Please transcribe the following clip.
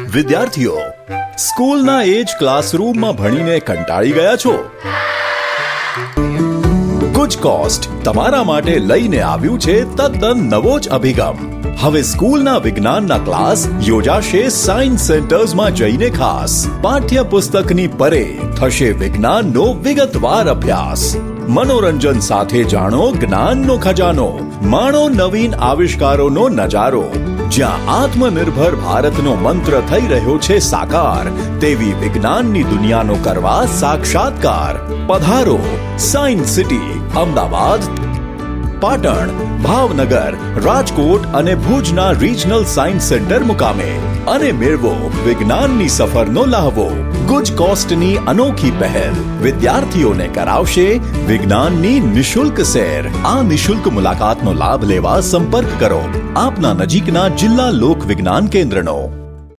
વિદ્યાર્થીઓ, સ્કૂલના એ જ ક્લાસરૂમમાં ભણીને કંટાળી ગયા છો? ગુજ કોસ્ટ તમારા માટે લઈને આવ્યું છે તદ્દન નવો જ અભિગમ. હવે સ્કૂલના વિજ્ઞાનના ક્લાસ યોજાશે સાયન્સ સેન્ટર્સમાં જઈને ખાસ. પાઠ્યપુસ્તકની પરે થશે વિજ્ઞાનનો વિગતવાર અભ્યાસ. મનોરંજન સાથે જાણો જ્ઞાનનો ખજાનો. માણો નવીન આવિષ્કારોનો નજારો. જ્યાં આત્મનિર્ભર ભારતનો મંત્ર થઈ રહ્યો છે સાકાર, તેવી વિજ્ઞાનની દુનિયાનો કરવા સાક્ષાત્કાર. પધારો સાયન્સ સિટી અમદાવાદ, પાટણ, ભાવનગર, રાજકોટ અને ભુજના રિજનલ સાયન્સ સેન્ટર મુકામે અને મેળવો વિજ્ઞાનની સફરનો લહાવો. ગુજ કોસ્ટની અનોખી પહેલ વિદ્યાર્થીઓને કરાવશે વિજ્ઞાનની નિઃશુલ્ક સૈર. આ નિઃશુલ્ક મુલાકાતનો લાભ લેવા સંપર્ક કરો આપના નજીકના જિલ્લા લોક વિજ્ઞાન કેન્દ્રનો.